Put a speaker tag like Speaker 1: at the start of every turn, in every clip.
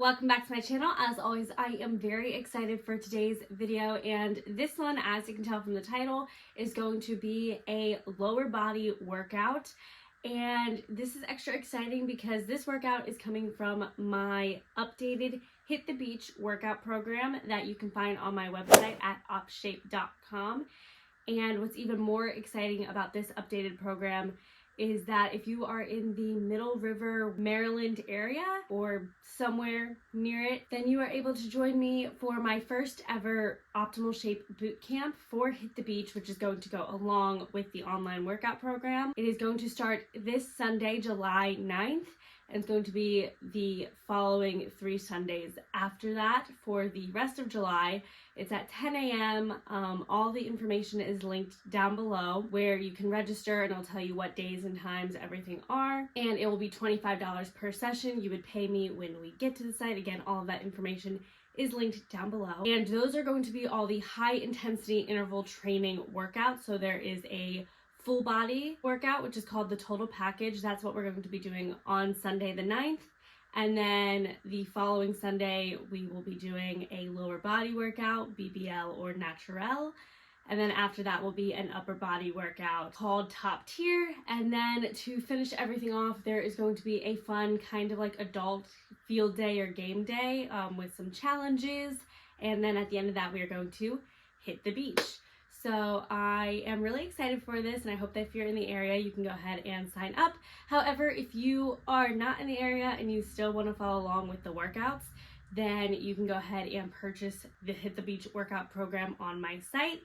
Speaker 1: Welcome back to my channel. As always, I am very excited for today's video, and this one, as you can tell from the title, is going to be a lower body workout. And this is extra exciting because this workout is coming from my updated Hit the Beach workout program that you can find on my website at opshape.com. And what's even more exciting about this updated program is that if you are in the Middle River, Maryland area or somewhere near it, then you are able to join me for my first ever Optimal Shape Bootcamp for Hit the Beach, which is going to go along with the online workout program. It is going to start this Sunday, July 9th, and it's going to be the following 3 Sundays after that for the rest of July. It's at 10 a.m. All the information is linked down below where you can register, and I'll tell you what days and times everything are. And it will be $25 per session. You would pay me when we get to the site. Again, all of that information is linked down below. And those are going to be all the high intensity interval training workouts. So there is a full body workout, which is called the Total Package. That's what we're going to be doing on Sunday the 9th. And then the following Sunday, we will be doing a lower body workout, BBL or Naturel. And then after that will be an upper body workout called Top Tier. And then to finish everything off, there is going to be a fun kind of like adult field day or game day with some challenges. And then at the end of that, we are going to hit the beach. So I am really excited for this, and I hope that if you're in the area, you can go ahead and sign up. However, if you are not in the area and you still want to follow along with the workouts, then you can go ahead and purchase the Hit the Beach workout program on my site.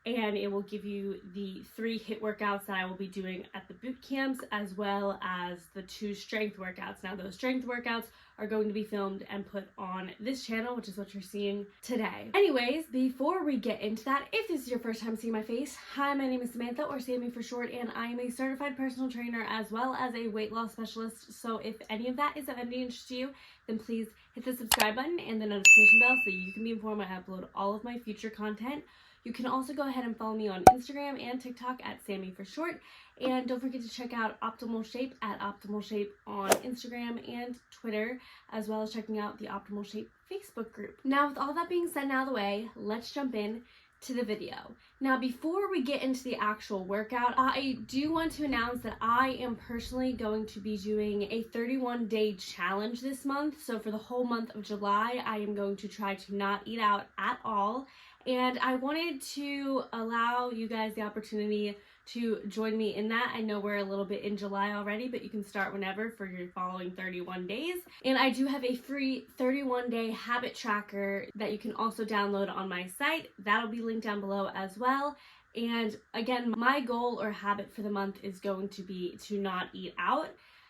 Speaker 1: And it will give you the 3 HIIT workouts that I will be doing at the boot camps, as well as the 2 strength workouts. Now, those strength workouts are going to be filmed and put on this channel, which is what you're seeing today. Anyways, before we get into that, if this is your first time seeing my face, hi, my name is Samantha, or Sammy for short, and I am a certified personal trainer as well as a weight loss specialist. So if any of that is of any interest to you, then please hit the subscribe button and the notification bell so you can be informed when I upload all of my future content. You can also go ahead and follow me on Instagram and TikTok at Sammy for short. And don't forget to check out Optimal Shape at Optimal Shape on Instagram and Twitter, as well as checking out the Optimal Shape Facebook group. Now, with all that being said and out of the way, let's jump in to the video. Now, before we get into the actual workout, I do want to announce that I am personally going to be doing a 31-day challenge this month. So for the whole month of July, I am going to try to not eat out at all. And I wanted to allow you guys the opportunity to join me in that. I know we're a little bit in July already, but you can start whenever for your following 31 days. And I do have a free 31-day habit tracker that you can also download on my site. That'll be linked down below as well. And again, my goal or habit for the month is going to be to not eat out.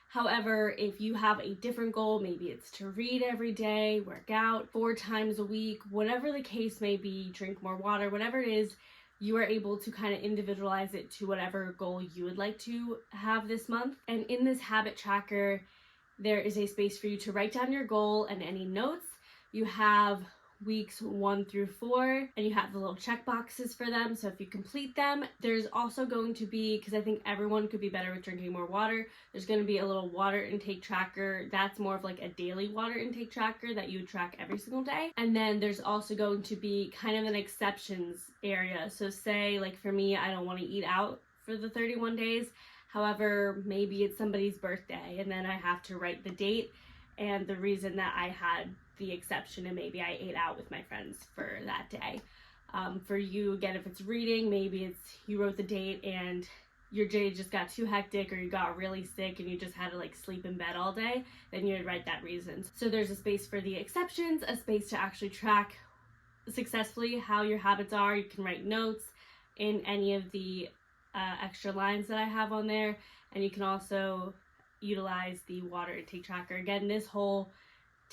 Speaker 1: However, if you have a different goal, maybe it's to read every day, work out 4 times a week, whatever the case may be, drink more water, whatever it is, you are able to kind of individualize it to whatever goal you would like to have this month. And in this habit tracker, there is a space for you to write down your goal and any notes. You have weeks 1 through 4, and you have the little check boxes for them. So if you complete them, there's also going to be, because I think everyone could be better with drinking more water, there's going to be a little water intake tracker. That's more of like a daily water intake tracker that you would track every single day. And then there's also going to be kind of an exceptions area. So say like for me, I don't want to eat out for the 31 days. However, maybe it's somebody's birthday and then I have to write the date and the reason that I had the exception, and maybe I ate out with my friends for that day. For you, again, if it's reading, maybe it's you wrote the date and your day just got too hectic or you got really sick and you just had to like sleep in bed all day, then you would write that reason. So there's a space for the exceptions, a space to actually track successfully how your habits are. You can write notes in any of the extra lines that I have on there, and you can also utilize the water intake tracker. Again, this whole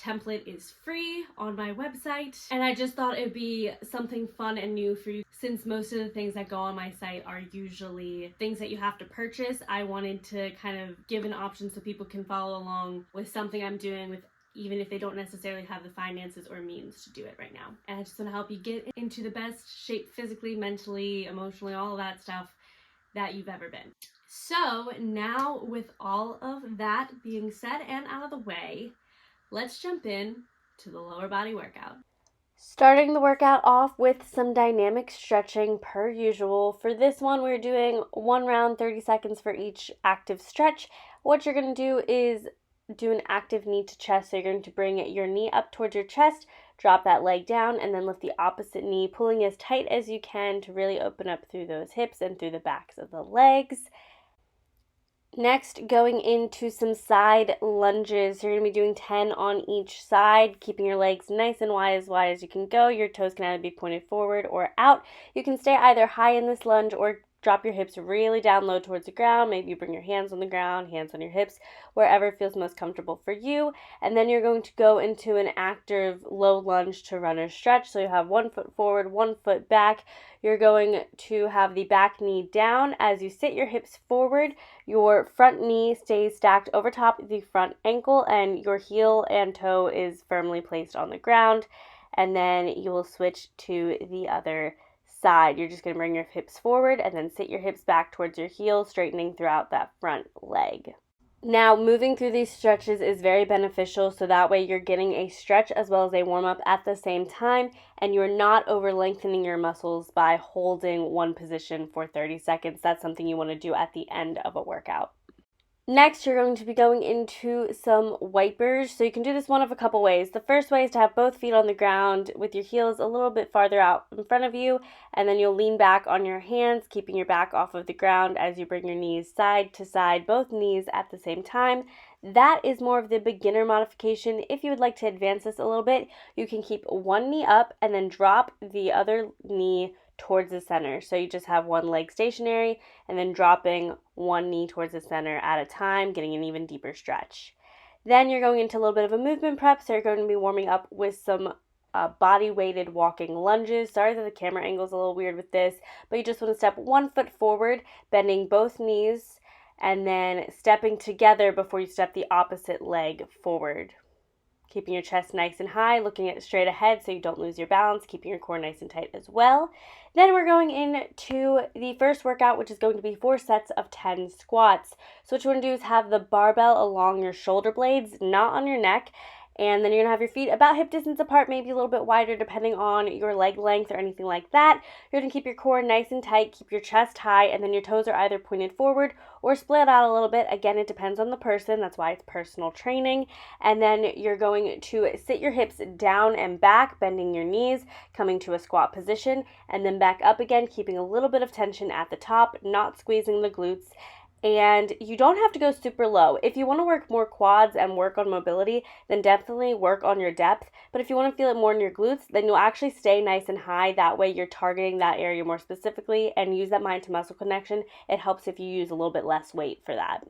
Speaker 1: template is free on my website, and I just thought it'd be something fun and new for you. Since most of the things that go on my site are usually things that you have to purchase, I wanted to kind of give an option so people can follow along with something I'm doing, with even if they don't necessarily have the finances or means to do it right now. And I just want to help you get into the best shape physically, mentally, emotionally, all of that stuff that you've ever been. So now, with all of that being said and out of the way, let's jump in to the lower body workout.
Speaker 2: Starting the workout off with some dynamic stretching per usual. For this one, we're doing 1 round, 30 seconds for each active stretch. What you're going to do is do an active knee to chest. So you're going to bring your knee up towards your chest, drop that leg down, and then lift the opposite knee, pulling as tight as you can to really open up through those hips and through the backs of the legs. Next, going into some side lunges. You're going to be doing 10 on each side, keeping your legs nice and wide as you can go. Your toes can either be pointed forward or out. You can stay either high in this lunge or drop your hips really down low towards the ground. Maybe you bring your hands on the ground, hands on your hips, wherever feels most comfortable for you. And then you're going to go into an active low lunge to runner's stretch. So you have 1 foot forward, 1 foot back. You're going to have the back knee down. As you sit your hips forward, your front knee stays stacked over top of the front ankle, and your heel and toe is firmly placed on the ground. And then you will switch to the other side. You're just going to bring your hips forward and then sit your hips back towards your heel, straightening throughout that front leg. Now, moving through these stretches is very beneficial, so that way you're getting a stretch as well as a warm-up at the same time, and you're not over lengthening your muscles by holding one position for 30 seconds. That's something you want to do at the end of a workout. Next, you're going to be going into some wipers. So you can do this one of a couple ways. The first way is to have both feet on the ground with your heels a little bit farther out in front of you, and then you'll lean back on your hands, keeping your back off of the ground as you bring your knees side to side, both knees at the same time. That is more of the beginner modification. If you would like to advance this a little bit, you can keep one knee up and then drop the other knee towards the center. So you just have one leg stationary and then dropping one knee towards the center at a time, getting an even deeper stretch. Then you're going into a little bit of a movement prep, so you're going to be warming up with some body-weighted walking lunges. Sorry that the camera angle is a little weird with this, but you just want to step 1 foot forward, bending both knees, and then stepping together before you step the opposite leg forward. Keeping your chest nice and high, looking at straight ahead so you don't lose your balance, keeping your core nice and tight as well. Then we're going into the first workout, which is going to be 4 sets of 10 squats. So what you want to do is have the barbell along your shoulder blades, not on your neck. And then you're going to have your feet about hip distance apart, maybe a little bit wider depending on your leg length or anything like that. You're going to keep your core nice and tight, keep your chest high, and then your toes are either pointed forward or split out a little bit. Again, it depends on the person. That's why it's personal training. And then you're going to sit your hips down and back, bending your knees, coming to a squat position, and then back up again, keeping a little bit of tension at the top, not squeezing the glutes. And you don't have to go super low. If you want to work more quads and work on mobility, then definitely work on your depth. But if you want to feel it more in your glutes, then you'll actually stay nice and high. That way you're targeting that area more specifically and use that mind to muscle connection. It helps if you use a little bit less weight for that.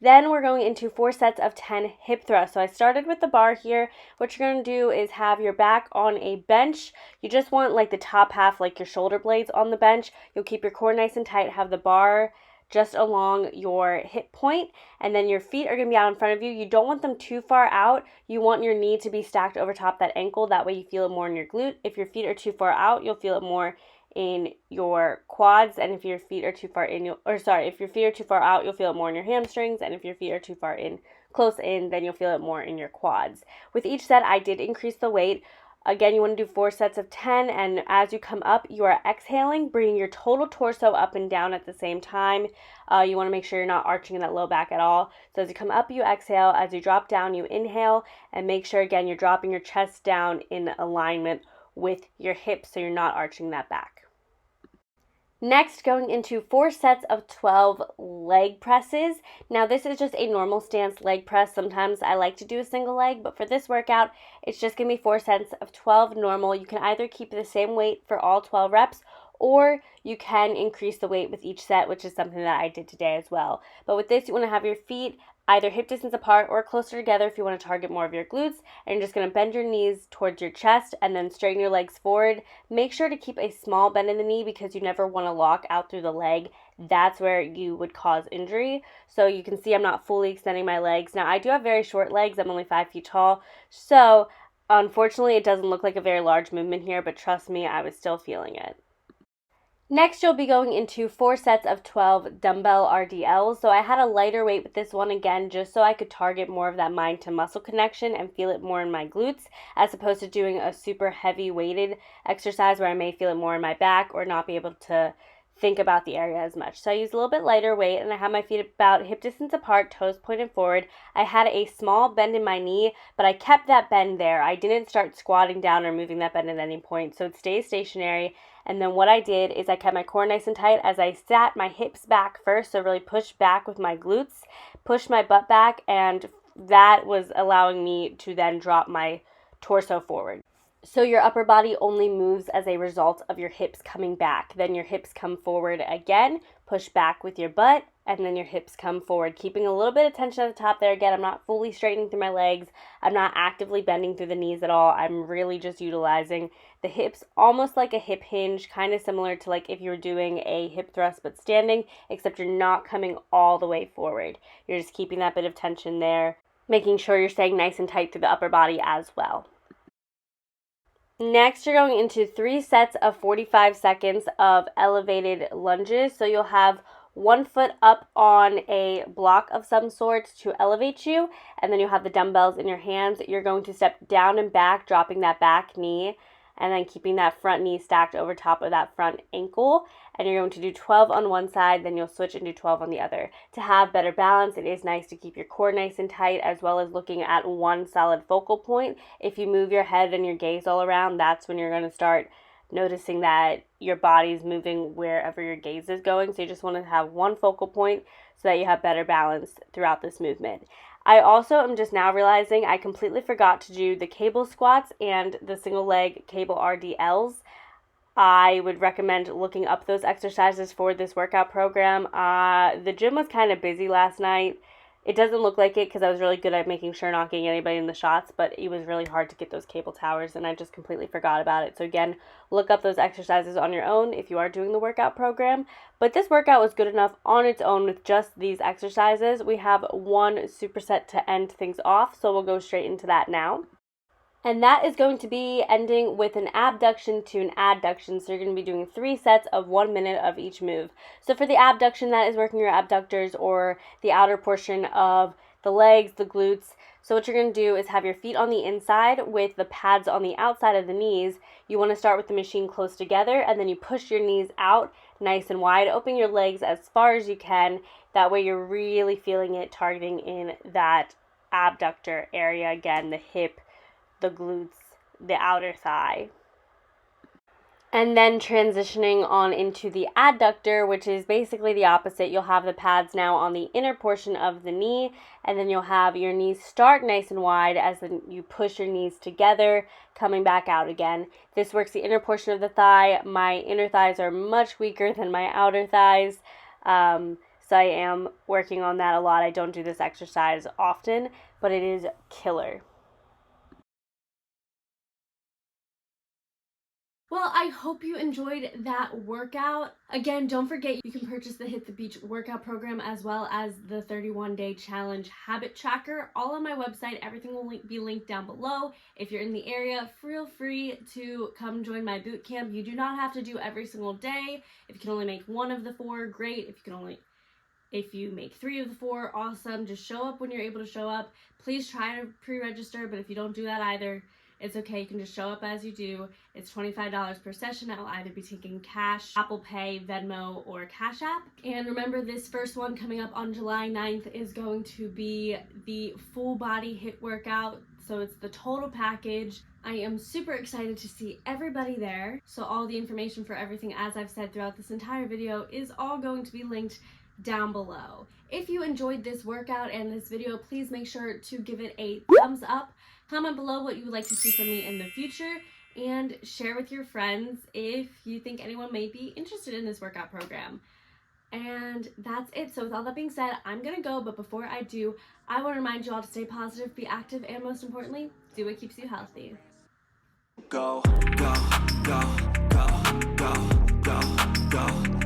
Speaker 2: Then we're going into 4 sets of 10 hip thrusts. So I started with the bar here. What you're going to do is have your back on a bench. You just want like the top half, like your shoulder blades on the bench. You'll keep your core nice and tight, have the bar just along your hip point, and then your feet are going to be out in front of you. You don't want them too far out. You want your knee to be stacked over top that ankle. That way you feel it more in your glute. If your feet are too far out, you'll feel it more in your quads, and if your feet are too far in, if your feet are too far out, you'll feel it more in your hamstrings, and if your feet are too far in, close in, then you'll feel it more in your quads. With each set, I did increase the weight. Again, you want to do 4 sets of 10, and as you come up, you are exhaling, bringing your total torso up and down at the same time. You want to make sure you're not arching in that low back at all. So as you come up, you exhale. As you drop down, you inhale, and make sure, again, you're dropping your chest down in alignment with your hips so you're not arching that back. Next, going into 4 sets of 12 leg presses. Now, this is just a normal stance leg press. Sometimes I like to do a single leg, but for this workout, it's just going to be 4 sets of 12 normal. You can either keep the same weight for all 12 reps, or you can increase the weight with each set, which is something that I did today as well. But with this, you want to have your feet either hip distance apart or closer together if you want to target more of your glutes. And you're just going to bend your knees towards your chest and then straighten your legs forward. Make sure to keep a small bend in the knee because you never want to lock out through the leg. That's where you would cause injury. So you can see I'm not fully extending my legs. Now, I do have very short legs. I'm only 5 feet tall. So unfortunately, it doesn't look like a very large movement here, but trust me, I was still feeling it. Next, you'll be going into 4 sets of 12 dumbbell RDLs. So I had a lighter weight with this one again, just so I could target more of that mind to muscle connection and feel it more in my glutes, as opposed to doing a super heavy weighted exercise where I may feel it more in my back or not be able to think about the area as much. So I used a little bit lighter weight, and I had my feet about hip distance apart, toes pointed forward. I had a small bend in my knee, but I kept that bend there. I didn't start squatting down or moving that bend at any point, so it stays stationary. And then what I did is I kept my core nice and tight as I sat my hips back first, so really pushed back with my glutes, pushed my butt back, and that was allowing me to then drop my torso forward. So your upper body only moves as a result of your hips coming back. Then your hips come forward again, push back with your butt, and then your hips come forward, keeping a little bit of tension at the top there. Again, I'm not fully straightening through my legs. I'm not actively bending through the knees at all. I'm really just utilizing the hips almost like a hip hinge, kind of similar to like if you were doing a hip thrust but standing, except you're not coming all the way forward. You're just keeping that bit of tension there, making sure you're staying nice and tight through the upper body as well. Next, you're going into 3 sets of 45 seconds of elevated lunges. So you'll have one foot up on a block of some sort to elevate you, and then you'll have the dumbbells in your hands. You're going to step down and back, dropping that back knee, and then keeping that front knee stacked over top of that front ankle. And you're going to do 12 on one side, then you'll switch and do 12 on the other. To have better balance, it is nice to keep your core nice and tight, as well as looking at one solid focal point. If you move your head and your gaze all around, that's when you're going to start noticing that your body's moving wherever your gaze is going. So you just want to have one focal point so that you have better balance throughout this movement. I also am just now realizing I completely forgot to do the cable squats and the single leg cable RDLs. I would recommend looking up those exercises for this workout program. The gym was kind of busy last night. It doesn't look like it because I was really good at making sure not getting anybody in the shots, but it was really hard to get those cable towers, and I just completely forgot about it. So again, look up those exercises on your own if you are doing the workout program. But this workout was good enough on its own with just these exercises. We have one superset to end things off, so we'll go straight into that now. And that is going to be ending with an abduction to an adduction. So you're going to be doing 3 sets of 1 minute of each move. So for the abduction, that is working your abductors or the outer portion of the legs, the glutes. So what you're going to do is have your feet on the inside with the pads on the outside of the knees. You want to start with the machine close together, and then you push your knees out nice and wide. Open your legs as far as you can. That way you're really feeling it, targeting in that abductor area. Again, the hip, the glutes, the outer thigh. And then transitioning on into the adductor, which is basically the opposite. You'll have the pads now on the inner portion of the knee, and then you'll have your knees start nice and wide as then you push your knees together, coming back out again. This works the inner portion of the thigh. My inner thighs are much weaker than my outer thighs, so I am working on that a lot. I don't do this exercise often, but it is killer.
Speaker 1: Well, I hope you enjoyed that workout. Again, don't forget you can purchase the Hit the Beach workout program as well as the 31-day challenge habit tracker, all on my website. Everything will be linked down below. If you're in the area, feel free to come join my boot camp. You do not have to do every single day. If you can only make 1 of the 4, great. If you make 3 of the 4, awesome. Just show up when you're able to show up. Please try to pre-register, but if you don't do that either, it's okay. You can just show up as you do. It's $25 per session. I'll either be taking cash, Apple Pay, Venmo, or Cash App. And remember, this first one coming up on July 9th is going to be the full body HIIT workout. So it's the total package. I am super excited to see everybody there. So all the information for everything, as I've said throughout this entire video, is all going to be linked down below. If you enjoyed this workout and this video, please make sure to give it a thumbs up. Comment below what you would like to see from me in the future, and share with your friends if you think anyone may be interested in this workout program. And that's it. So with all that being said, I'm gonna go, but before I do, I want to remind you all to stay positive, be active, and most importantly, do what keeps you healthy.
Speaker 3: Go, go, go, go, go, go, go.